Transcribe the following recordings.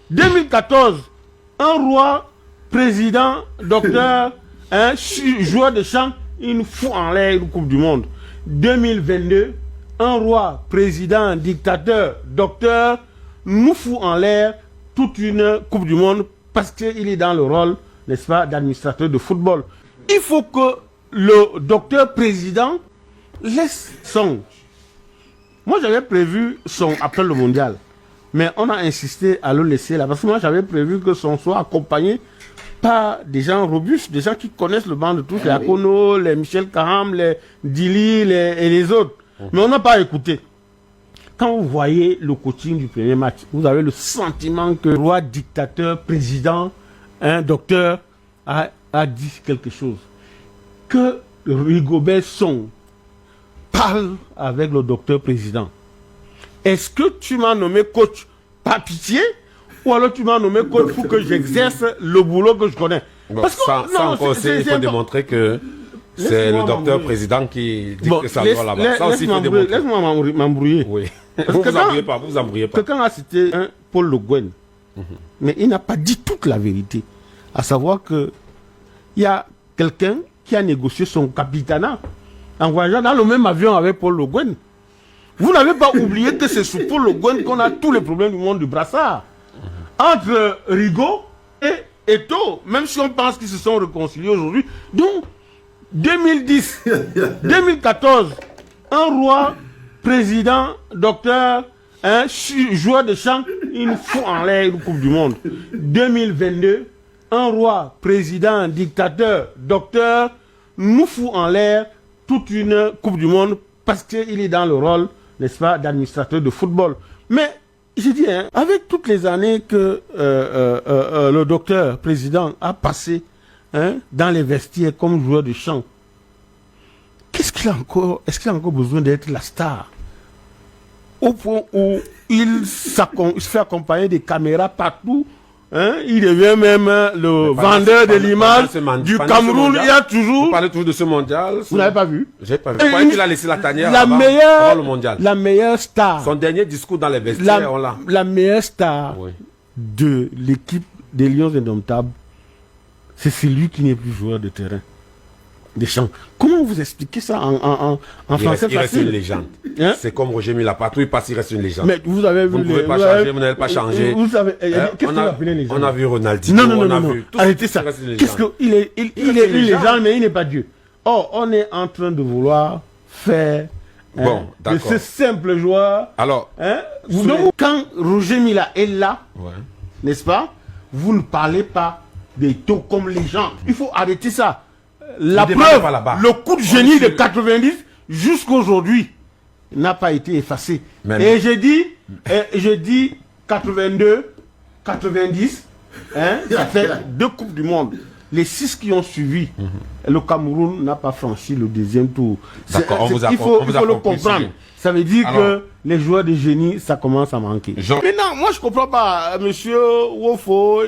2014, un roi, président, docteur, joueur de chant, il nous fout en l'air une Coupe du Monde. 2022, un roi, président, dictateur, docteur, nous fout en l'air toute une Coupe du Monde parce qu'il est dans le rôle, n'est-ce pas, d'administrateur de football. Il faut que le docteur président laisse son... Moi, j'avais prévu son après le mondial, mais on a insisté à le laisser là, parce que moi, j'avais prévu que son soit accompagné par des gens robustes, des gens qui connaissent le banc de touche, les Akono, les Michel Kaham, les Dili et les autres. Mais on n'a pas écouté. Quand vous voyez le coaching du premier match, vous avez le sentiment que le roi, dictateur, président, docteur a dit quelque chose. Que Rigobert Song parle avec le docteur président. Est-ce que tu m'as nommé coach par pitié ou alors tu m'as nommé coach pour que j'exerce le boulot que je connais? Bon, parce que, ça encore, il faut démontrer que c'est le docteur président qui dit que ça doit là-bas. Ça aussi, il faut démontrer. Laisse-moi m'embrouiller. Oui. Vous vous embrouillez pas, vous vous embrouillez pas. Quelqu'un a cité Paul Le Guen, mais il n'a pas dit toute la vérité. À savoir que il y a quelqu'un qui a négocié son capitanat en voyageant dans le même avion avec Paul Le Guen. Vous n'avez pas oublié que c'est sous Paul Le Guen qu'on a tous les problèmes du monde du brassard. Entre Rigaud et Eto'o, même si on pense qu'ils se sont réconciliés aujourd'hui. Donc, 2010, 2014, un roi, président, docteur, joueur de chant, il nous fout en l'air une Coupe du Monde. 2022, un roi, président, dictateur, docteur, nous fout en l'air toute une Coupe du Monde parce qu'il est dans le rôle, n'est-ce pas, d'administrateur de football. Mais, j'ai dit, avec toutes les années que le docteur président a passé dans les vestiaires comme joueur de chant, est-ce qu'il a encore besoin d'être la star? Au point où il se fait accompagner des caméras partout. Il devient même le vendeur de l'image du Cameroun. Il y a toujours... Vous parlez toujours de ce mondial. Vous n'avez pas vu? J'ai pas vu. Pourquoi il a laissé la tanière avant le mondial? La meilleure star. Son dernier discours dans les vestiaires, on l'a. La meilleure star de l'équipe des Lions Indomptables, c'est celui qui n'est plus joueur de terrain. Des champs. Comment vous expliquez ça en français facile? Il reste une légende. C'est comme Roger Mila. Partout il passe, il reste une légende. Mais vous avez vu... Vous ne pouvez pas changer, vous n'allez pas changer. Vous savez... Qu'est-ce qu'on appelle une légende? On a vu Ronaldinho, on a vu... Arrêtez ça. Qu'est-ce qu'il est? Il est une légende, mais il n'est pas Dieu. Or, on est en train de vouloir faire de ce simple joueur... Alors... Donc, quand Roger Mila est là, n'est-ce pas, vous ne parlez pas des taux comme les gens. Il faut arrêter ça. La preuve, le coup de génie de 90 jusqu'aujourd'hui n'a pas été effacé. Même. Et j'ai dit 82, 90, ça fait 2 Coupes du Monde. Les 6 qui ont suivi, le Cameroun n'a pas franchi le deuxième tour. Il faut le comprendre. Ça veut dire que les joueurs de génie, ça commence à manquer. Maintenant, moi je ne comprends pas, monsieur Wofo,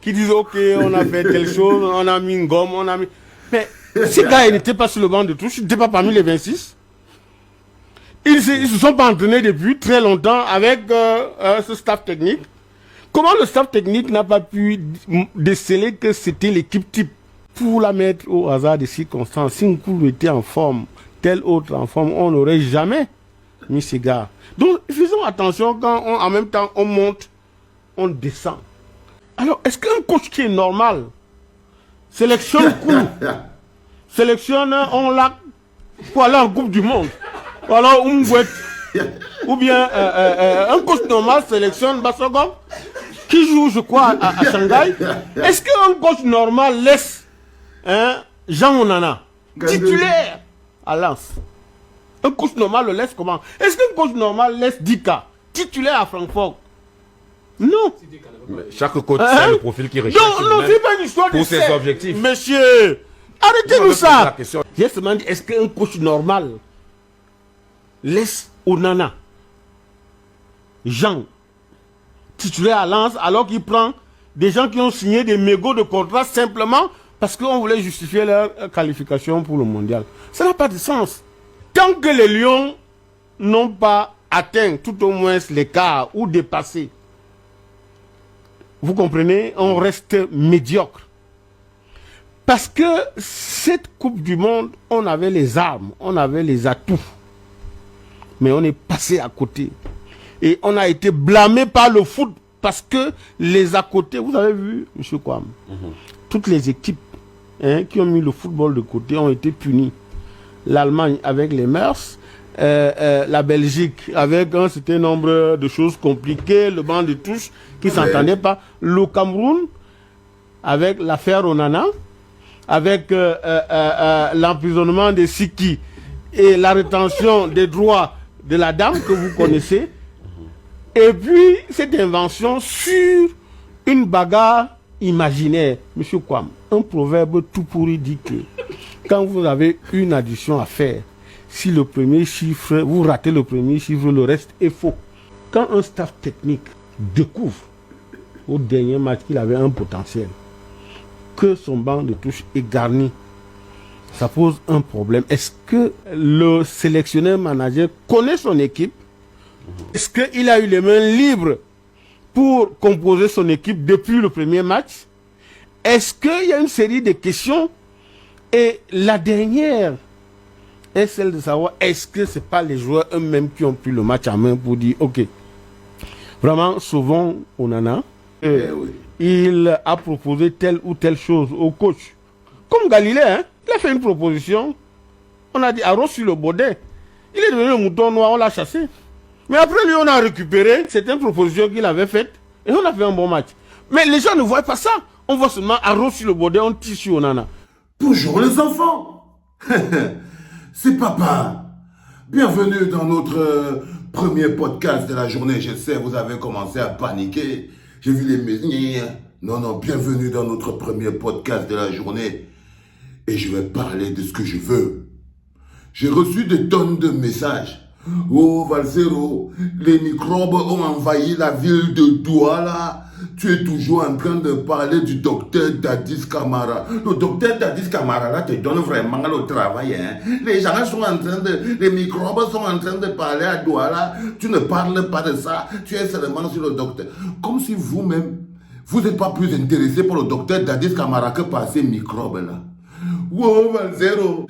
qui disent ok, on a fait telle chose, on a mis une gomme, on a mis... Mais ces gars, ils n'étaient pas sur le banc de touche, ils n'étaient pas parmi les 26. Ils ne se sont pas entraînés depuis très longtemps avec ce staff technique. Comment le staff technique n'a pas pu déceler que c'était l'équipe type pour la mettre au hasard des circonstances? Si Nkoulou était en forme, tel autre en forme, on n'aurait jamais mis ces gars. Donc, faisons attention quand en même temps on monte, on descend. Alors, est-ce qu'un coach qui est normal sélectionne Koulou, sélectionne on l'a pour aller en Coupe du Monde, ou alors ou bien un coach normal sélectionne Bassogom qui joue, je crois, à Shanghai. Est-ce qu'un coach normal laisse Jean Onana titulaire à Lens? Un coach normal le laisse comment? Est-ce qu'un coach normal laisse Dika titulaire à Francfort? Non. Mais chaque coach a le profil qu'il recherche. Non, c'est pas une histoire pour ses objectifs. Monsieur, arrêtez-nous ça. J'ai seulement dit, est-ce qu'un coach normal laisse Onana, Jean, titulaire à Lens, alors qu'il prend des gens qui ont signé des mégots de contrat simplement parce qu'on voulait justifier leur qualification pour le mondial? Ça n'a pas de sens. Tant que les Lions n'ont pas atteint tout au moins l'écart ou dépassé Vous comprenez? On reste médiocre. Parce que cette Coupe du Monde, on avait les armes, on avait les atouts. Mais on est passé à côté. Et on a été blâmé par le foot parce que les à côté, vous avez vu, M. Kwame, toutes les équipes qui ont mis le football de côté ont été punies. L'Allemagne avec les mœurs, la Belgique avec un certain nombre de choses compliquées, le banc de touche qui ne s'entendait pas. Le Cameroun avec l'affaire Onana, avec l'emprisonnement de Siki et la rétention des droits de la dame que vous connaissez. Et puis, cette invention sur une bagarre imaginaire. Monsieur Kwame, un proverbe tout pourri dit que quand vous avez une addition à faire, si le premier chiffre, vous ratez le premier chiffre, le reste est faux. Quand un staff technique découvre au dernier match qu'il avait un potentiel, que son banc de touche est garni, ça pose un problème. Est-ce que le sélectionneur manager connaît son équipe? Est-ce qu'il a eu les mains libres pour composer son équipe depuis le premier match? Est-ce qu'il y a une série de questions? Et la dernière est celle de savoir, est-ce que ce n'est pas les joueurs eux-mêmes qui ont pris le match en main pour dire, ok, vraiment, sauvons Onana. Il a proposé telle ou telle chose au coach. Comme Galilée, il a fait une proposition. On a dit, arrose sur le baudet. Il est devenu le mouton noir, on l'a chassé. Mais après lui, on a récupéré certaines propositions qu'il avait faites et on a fait un bon match. Mais les gens ne voient pas ça. On voit seulement arrose sur le baudet, on tire sur Onana. Bonjour les enfants. C'est papa. Bienvenue dans notre premier podcast de la journée. Je sais, vous avez commencé à paniquer. J'ai vu les messages. Non, bienvenue dans notre premier podcast de la journée. Et je vais parler de ce que je veux. J'ai reçu des tonnes de messages. Oh Valsero, les microbes ont envahi la ville de Douala. Tu es toujours en train de parler du docteur Dadis Camara. Le docteur Dadis Camara là te donne vraiment le travail. Les gens sont en train de... Les microbes sont en train de parler à Douala. Tu ne parles pas de ça. Tu es seulement sur le docteur. Comme si vous-même, vous n'êtes pas plus intéressé pour le docteur Dadis Camara que par ces microbes là. Oh Valzero,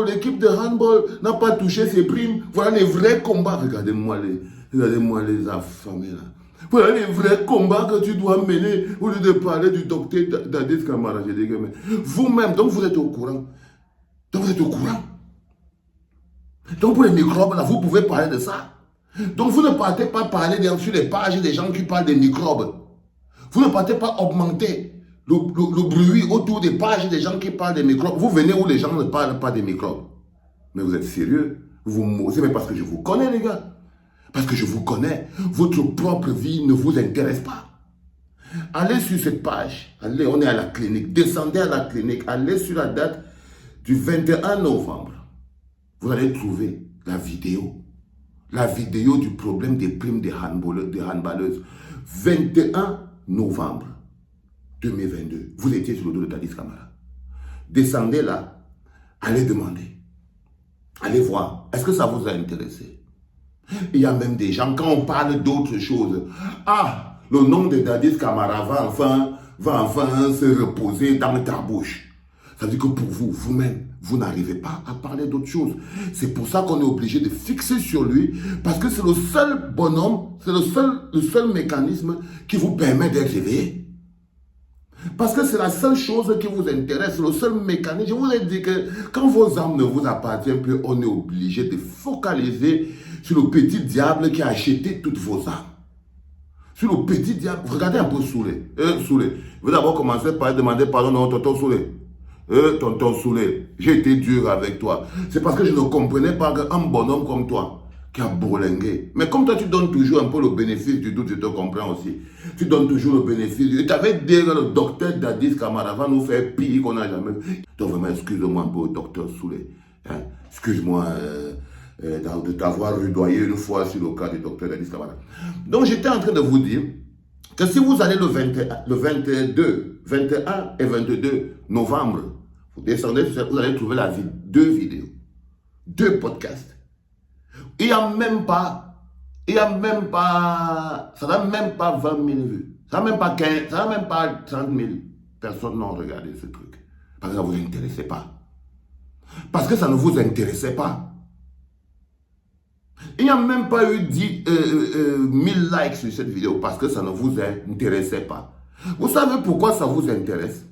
l'équipe de handball n'a pas touché ses primes. Voilà les vrais combats. Regardez-moi les affamés là. Voilà les vrais combats que tu dois mener au lieu de parler du docteur Dadis Camara. Vous-même, donc vous êtes au courant. Donc pour les microbes là, vous pouvez parler de ça. Donc vous ne partez pas parler sur les pages des gens qui parlent des microbes. Vous ne partez pas augmenter le bruit autour des pages des gens qui parlent des microbes. Vous venez où les gens ne parlent pas des microbes. Mais vous êtes sérieux? C'est même parce que je vous connais, les gars. Parce que je vous connais. Votre propre vie ne vous intéresse pas. Allez sur cette page. Allez, on est à la clinique. Descendez à la clinique. Allez sur la date du 21 novembre. Vous allez trouver la vidéo. La vidéo du problème des primes des handballeuses. 21 novembre. 2022, vous étiez sur le dos de Dadis Camara. Descendez là, allez demander. Allez voir, est-ce que ça vous a intéressé? Il y a même des gens, quand on parle d'autres choses, le nom de Dadis Camara va enfin se reposer dans ta bouche. Ça veut dire que pour vous, vous-même, vous n'arrivez pas à parler d'autre chose. C'est pour ça qu'on est obligé de fixer sur lui, parce que c'est le seul bonhomme, c'est le seul mécanisme qui vous permet d'être éveillé. Parce que c'est la seule chose qui vous intéresse, le seul mécanisme. Je vous ai dit que quand vos âmes ne vous appartiennent plus, on est obligé de focaliser sur le petit diable qui a acheté toutes vos âmes. Sur le petit diable. Regardez un peu Soulé. Soulé. Je vais d'abord commencer par demander pardon à tonton Soulé. Tonton Soulé, j'ai été dur avec toi. C'est parce que je ne comprenais pas qu'un bonhomme comme toi, qui a bourlingué. Mais comme toi, tu donnes toujours un peu le bénéfice du doute, je te comprends aussi. Tu donnes toujours le bénéfice du doute. Tu avais dit que le docteur Dadis Camara va nous faire pire qu'on n'a jamais vu. Donc vraiment, excuse-moi un peu, docteur Soulé. Excuse-moi de t'avoir rudoyé une fois sur le cas du docteur Dadis Camara. Donc j'étais en train de vous dire que si vous allez le 21 et 22 novembre, vous descendez, vous allez trouver deux vidéos, 2 podcasts. Il n'y a même pas Il n'y a même pas, ça n'a même pas 20 000 vues. Ça n'a même pas 15, ça n'a même pas 30 000 personnes n'ont regardé ce truc. Parce que ça ne vous intéressait pas. Parce que ça ne vous intéressait pas. Il n'y a même pas eu 10 000 likes sur cette vidéo parce que ça ne vous intéressait pas. Vous savez pourquoi ça vous intéresse?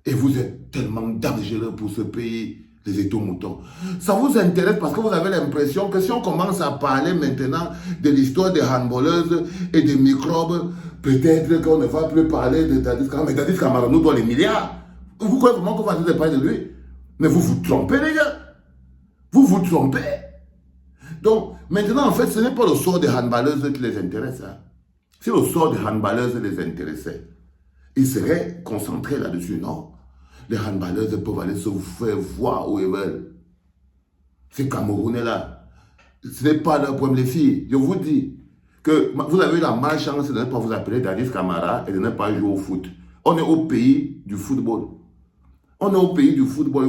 Et vous êtes tellement dangereux pour ce pays, les étomoutons. Ça vous intéresse parce que vous avez l'impression que si on commence à parler maintenant de l'histoire des handballeuses et des microbes, peut-être qu'on ne va plus parler de Dadis Camara. Mais Dadis Camara nous doit les milliards. Vous croyez vraiment qu'on va dire parler de lui? Mais vous vous trompez, les gars. Vous vous trompez. Donc, maintenant, en fait, ce n'est pas le sort des handballeuses qui les intéresse. Hein. Si le sort des handballeuses les intéressait, ils seraient concentrés là-dessus. Non. Les handballeuses peuvent aller se faire voir où ils veulent. Ces Camerounais-là, ce n'est pas leur problème, les filles. Je vous dis que vous avez eu la malchance de ne pas vous appeler Dadis Camara et de ne pas jouer au foot. On est au pays du football. On est au pays du football.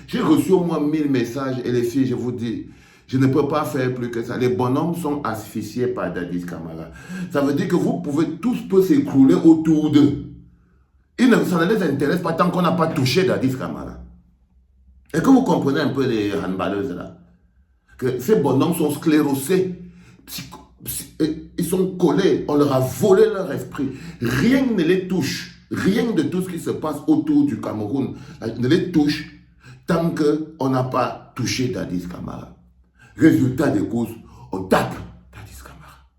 J'ai reçu au moins 1000 messages et les filles, je vous dis, je ne peux pas faire plus que ça. Les bonhommes sont asphyxiés par Dadis Camara. Ça veut dire que vous pouvez, tous peuvent s'écrouler autour d'eux. Ça ne les intéresse pas tant qu'on n'a pas touché Dadis Camara. Et que vous comprenez un peu les handballeuses là. Que ces bonhommes sont sclérosés. Ils sont collés. On leur a volé leur esprit. Rien ne les touche. Rien de tout ce qui se passe autour du Cameroun ne les touche tant qu'on n'a pas touché Dadis Camara. Résultat des courses, on tape Dadis Camara.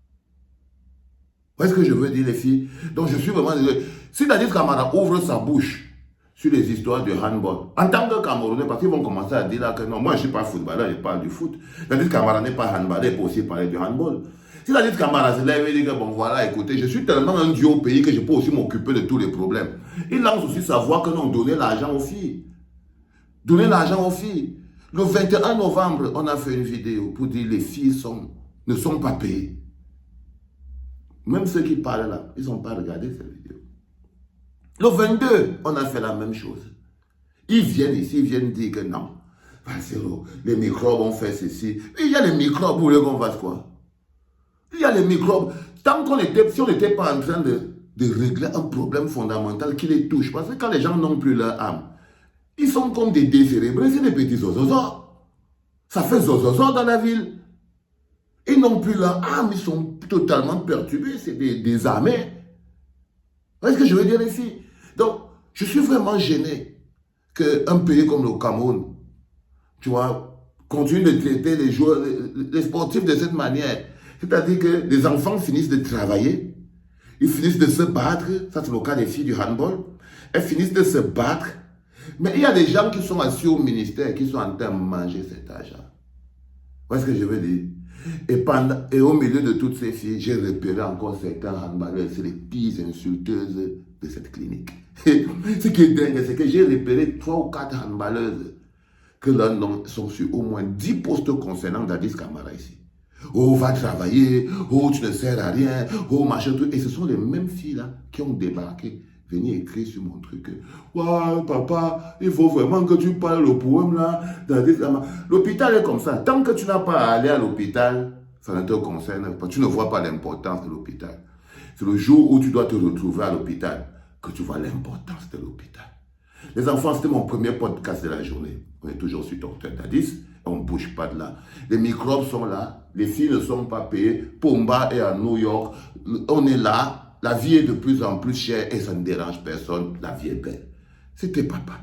Vous voyez ce que je veux dire, les filles? Donc je suis vraiment désolé. Si Dadis Camara ouvre sa bouche sur les histoires du handball, en tant que Camerounais, parce qu'ils vont commencer à dire là que non, moi je ne suis pas footballeur, je parle du foot. Dadis Camara n'est pas handballeur, il peut aussi parler du handball. Si Dadis Camara se lève et dit que bon voilà, écoutez, je suis tellement un dieu au pays que je peux aussi m'occuper de tous les problèmes. Il lance aussi sa voix que non, donner l'argent aux filles. Donner l'argent aux filles. Le 21 novembre, on a fait une vidéo pour dire que les filles ne sont pas payées. Même ceux qui parlent là, ils n'ont pas regardé cette vidéo. Le 22, on a fait la même chose. Ils viennent ici, ils viennent dire que non. Les microbes ont fait ceci. Il y a les microbes, vous voulez qu'on fasse quoi? Il y a les microbes. Tant qu'on était, si on n'était pas en train de régler un problème fondamental qui les touche, parce que quand les gens n'ont plus leur âme, ils sont comme des décérébrés, c'est des petits zozozos. Ça fait zozozo dans la ville. Ils n'ont plus leur âme, ils sont totalement perturbés, c'est des armées. Vous voyez ce que je veux dire ici? Donc, je suis vraiment gêné qu'un pays comme le Cameroun, tu vois, continue de traiter les joueurs, les sportifs de cette manière. C'est-à-dire que les enfants finissent de travailler, ils finissent de se battre, ça c'est le cas des filles du handball, elles finissent de se battre, mais il y a des gens qui sont assis au ministère, qui sont en train de manger cet argent. Vous voyez ce que je veux dire? Et au milieu de toutes ces filles, j'ai repéré encore certains handballeurs, c'est les pires insulteuses de cette clinique. Et ce qui est dingue, c'est que j'ai repéré 3 ou 4 handballeuses que leurs noms sont sur au moins 10 postes concernant Dadis Camara ici. Oh, va travailler, oh, tu ne sers à rien, oh, machin, tout. Et ce sont les mêmes filles-là qui ont débarqué, venir écrire sur mon truc. Waouh, papa, il faut vraiment que tu parles le poème là. L'hôpital est comme ça. Tant que tu n'as pas à aller à l'hôpital, ça ne te concerne pas. Tu ne vois pas l'importance de l'hôpital. C'est le jour où tu dois te retrouver à l'hôpital que tu vois l'importance de l'hôpital. Les enfants, c'était mon premier podcast de la journée. On est toujours sur Dr Dadis. On ne bouge pas de là. Les microbes sont là. Les filles ne sont pas payées. Pumba est à New York. On est là. La vie est de plus en plus chère et ça ne dérange personne. La vie est belle. C'était papa.